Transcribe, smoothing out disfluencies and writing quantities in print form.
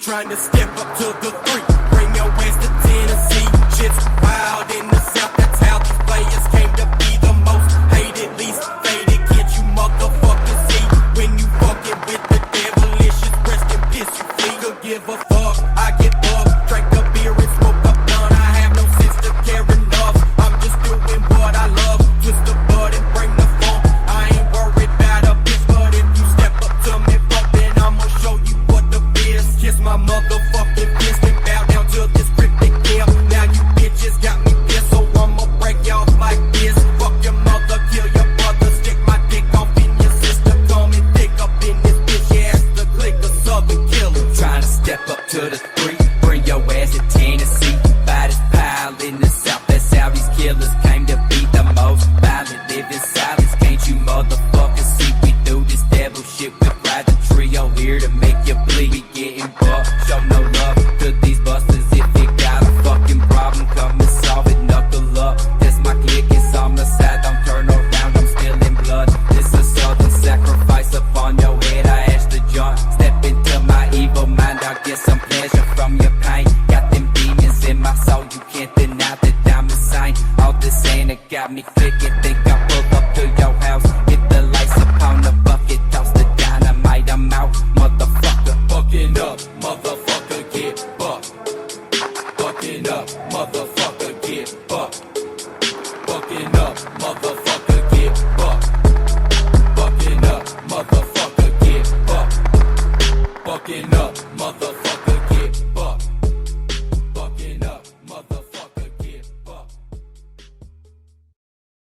trying to step up to the three. Bring your ass to Tennessee. Shit's wild in the South. That's how these players came to be the most hated, least faded. Can't you motherfuckers see? When you fucking with the devilicious breast and piss, you flee. Could give a fuck. I get bugged.